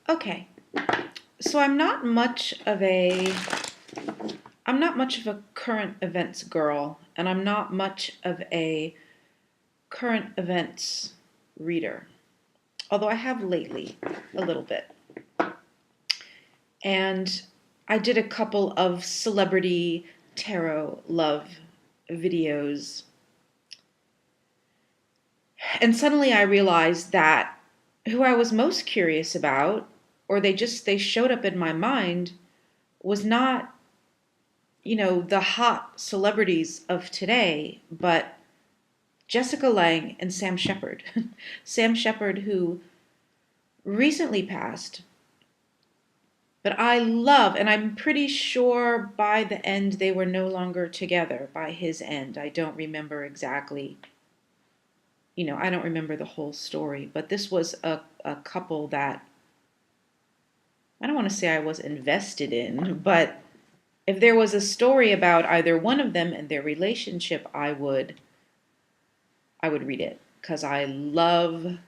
Okay, so I'm not much of a current events girl, and I'm not much of a current events reader, although I have lately a little bit. And I did a couple of celebrity tarot love videos, and suddenly I realized that who I was most curious about, or they showed up in my mind, was not, the hot celebrities of today, but Jessica Lange and Sam Shepard. Sam Shepard, who recently passed, but I love, and I'm pretty sure by the end they were no longer together by his end. I don't remember exactly, I don't remember the whole story, but this was a couple that I don't want to say I was invested in, but if there was a story about either one of them and their relationship, I would read it because I love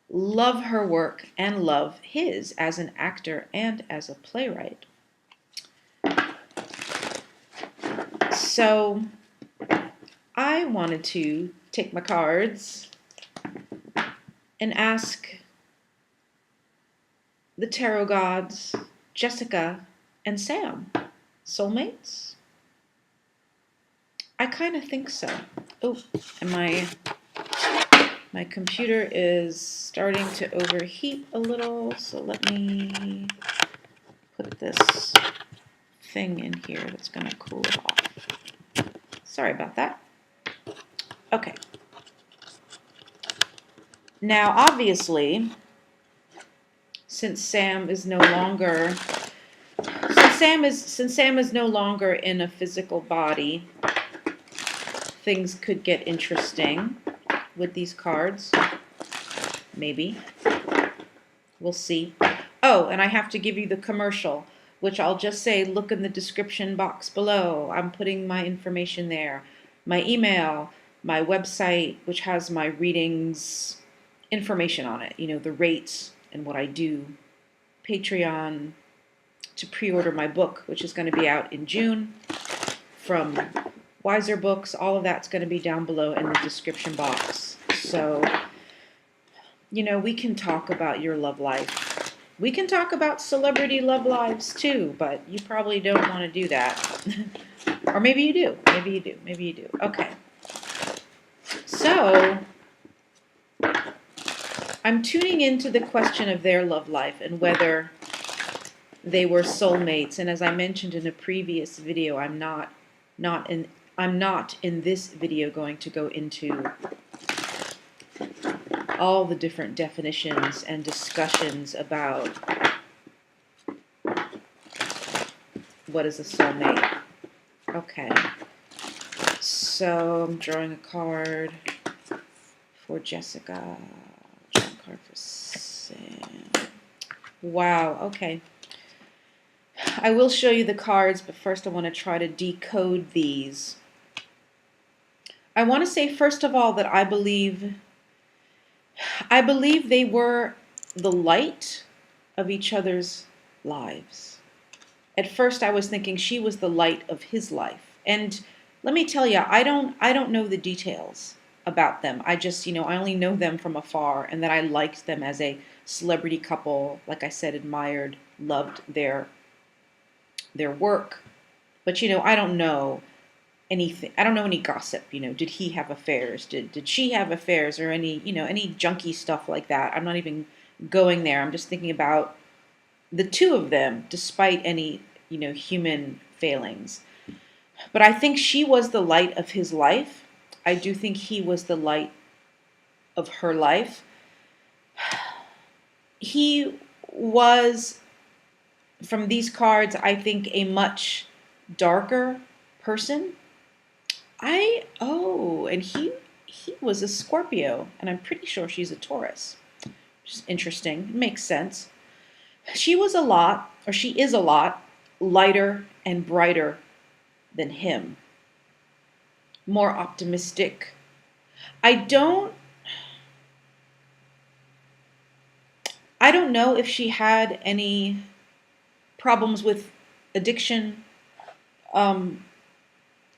her work and love his as an actor and as a playwright. So I wanted to take my cards and ask the tarot gods, Jessica and Sam, soulmates? I kind of think so. Oh, and my computer is starting to overheat a little, so let me put this thing in here that's going to cool it off. Sorry about that. Okay. Now, obviously, since Sam is no longer in a physical body, things could get interesting with these cards. Maybe. We'll see. Oh, and I have to give you the commercial, which I'll just say, look in the description box below. I'm putting my information there. My email, my website, which has my readings information on it, the rates and what I do. Patreon to pre-order my book, which is going to be out in June from Wiser Books. All of that's going to be down below in the description box. So, we can talk about your love life. We can talk about celebrity love lives too, but you probably don't want to do that. Or maybe you do. Maybe you do. Maybe you do. Okay. So, I'm tuning into the question of their love life and whether they were soulmates. And as I mentioned in a previous video, I'm not in this video going to go into all the different definitions and discussions about what is a soulmate. Okay. So I'm drawing a card for Jessica. Drawing a card for Sam. Wow, okay. I will show you the cards, but first I want to try to decode these. I want to say first of all that I believe they were the light of each other's lives. At first I was thinking she was the light of his life. And let me tell you, I don't know the details about them. I just, I only know them from afar, and that I liked them as a celebrity couple. Like I said, admired, loved their work. But I don't know anything. I don't know any gossip. Did he have affairs? Did she have affairs, or any any junky stuff like that? I'm not even going there. I'm just thinking about the two of them, despite any human failings. But I think she was the light of his life. I do think he was the light of her life. He was, from these cards, I think, a much darker person. And he was a Scorpio, and I'm pretty sure she's a Taurus. Which is interesting. It makes sense. She is a lot lighter and brighter than him. More optimistic. I don't I don't know if she had any problems with addiction, um,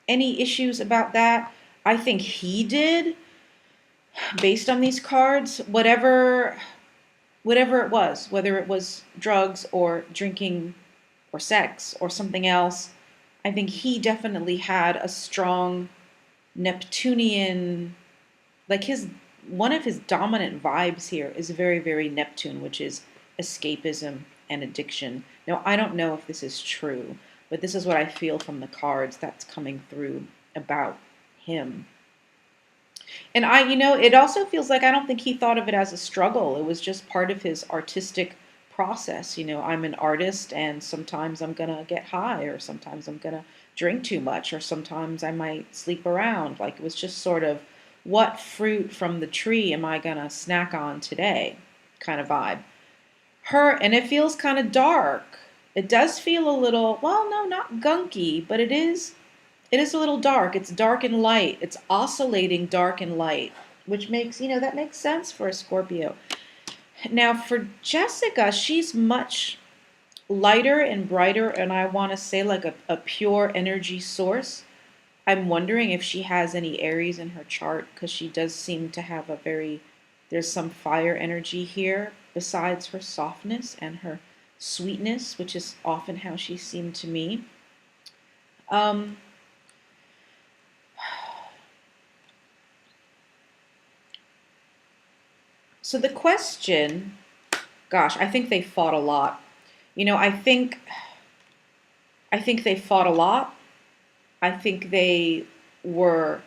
any issues about that. I think he did, based on these cards, whatever it was, whether it was drugs or drinking or sex or something else. I think he definitely had a strong Neptunian, like his one of his dominant vibes here is very, very Neptune, which is escapism and addiction. Now, I don't know if this is true, but this is what I feel from the cards that's coming through about him. And it also feels like I don't think he thought of it as a struggle. It was just part of his artistic process. I'm an artist and sometimes I'm going to get high or sometimes I'm going to drink too much or sometimes I might sleep around. Like it was just sort of what fruit from the tree am I going to snack on today kind of vibe. And it feels kind of dark. It does feel a little, well, no, not gunky, but it is a little dark. It's dark and light. It's oscillating dark and light, which makes, that makes sense for a Scorpio. Now for Jessica, she's much lighter and brighter, and I want to say like a pure energy source. I'm wondering if she has any Aries in her chart because she does seem to have there's some fire energy here besides her softness and her sweetness, which is often how she seemed to me. So the question, gosh, I think they fought a lot. I think they fought a lot. I think they were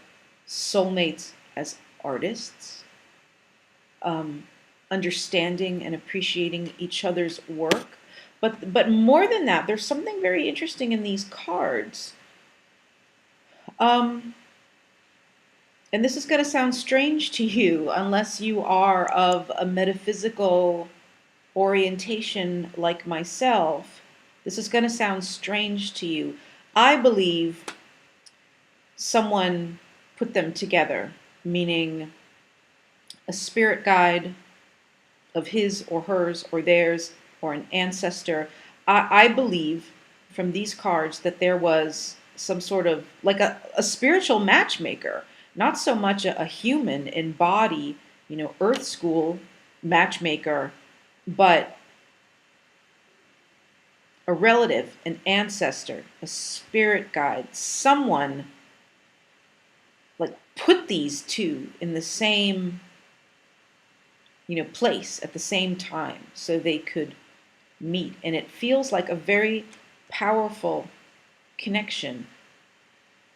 soulmates as artists, understanding and appreciating each other's work. But more than that, there's something very interesting in these cards. And this is going to sound strange to you unless you are of a metaphysical orientation like myself. This is going to sound strange to you. I believe someone put them together, meaning a spirit guide of his or hers or theirs or an ancestor. I believe from these cards that there was some sort of like a spiritual matchmaker, not so much a human in body, earth school matchmaker, but a relative, an ancestor, a spirit guide, someone like put these two in the same place at the same time so they could meet. And it feels like a very powerful connection,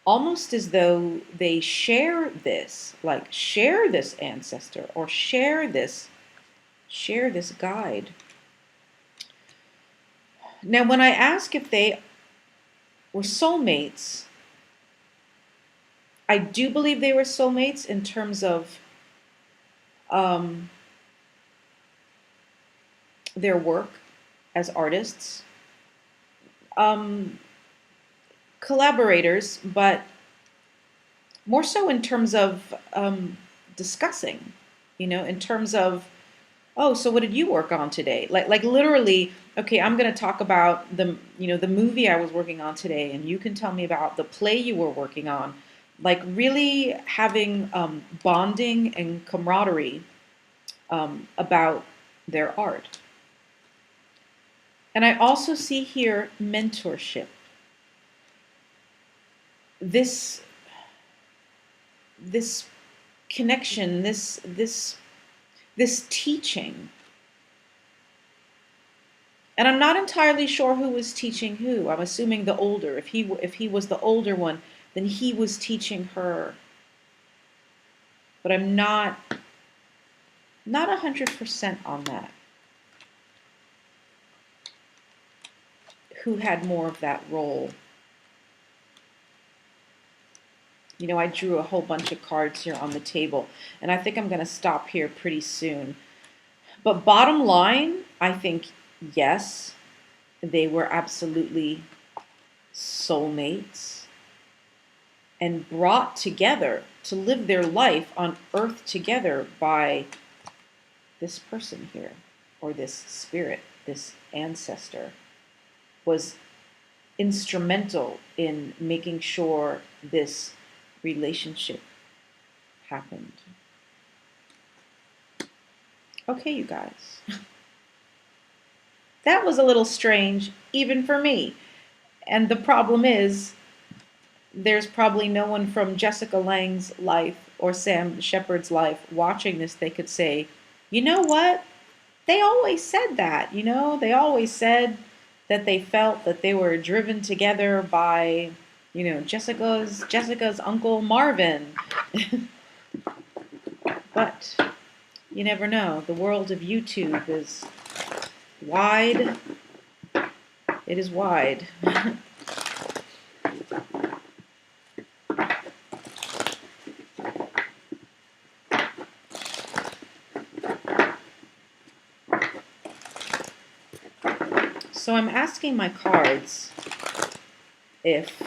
almost as though they share this, like share this ancestor or share this guide. Now, when I ask if they were soulmates, I do believe they were soulmates in terms of their work as artists, collaborators, but more so in terms of discussing, in terms of, oh, so what did you work on today? Like literally, okay, I'm going to talk about the movie I was working on today, and you can tell me about the play you were working on. Like really having bonding and camaraderie about their art. And I also see here mentorship. This connection, this teaching. And I'm not entirely sure who was teaching who. I'm assuming the older. If he was the older one, then he was teaching her. But I'm not 100% on that. Who had more of that role? I drew a whole bunch of cards here on the table, and I think I'm going to stop here pretty soon. But bottom line, I think, yes, they were absolutely soulmates and brought together to live their life on Earth together by this person here. or this spirit, this ancestor, was instrumental in making sure this relationship happened. Okay, you guys. That was a little strange, even for me. And the problem is, there's probably no one from Jessica Lange's life or Sam Shepard's life watching this. They could say, you know what? They always said that, you know? They always said that they felt that they were driven together by, you know, Jessica's uncle Marvin. But you never know. The world of YouTube is wide. It is wide. So I'm asking my cards if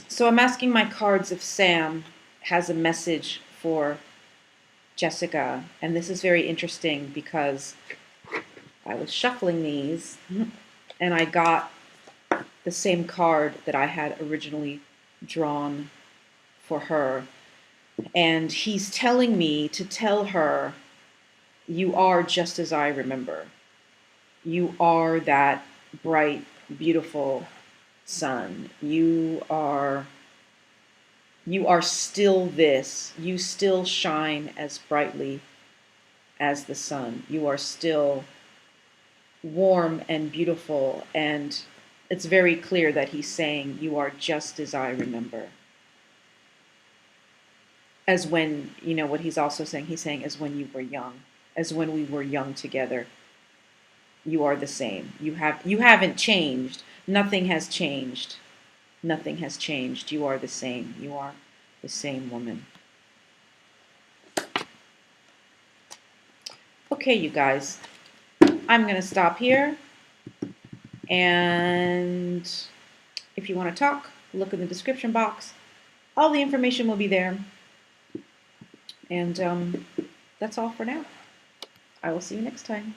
so I'm asking my cards if Sam has a message for Jessica, and this is very interesting because I was shuffling these and I got the same card that I had originally drawn for her. And he's telling me to tell her, you are just as I remember. You are that bright, beautiful sun. You are still this. You still shine as brightly as the sun. You are still warm and beautiful. And it's very clear that he's saying, you are just as I remember. As when, you know, what he's also saying, he's saying, as when you were young, as when we were young together, you are the same. You haven't changed. Nothing has changed. Nothing has changed. You are the same. You are the same woman. Okay, you guys, I'm going to stop here. And if you want to talk, look in the description box. All the information will be there. And that's all for now. I will see you next time.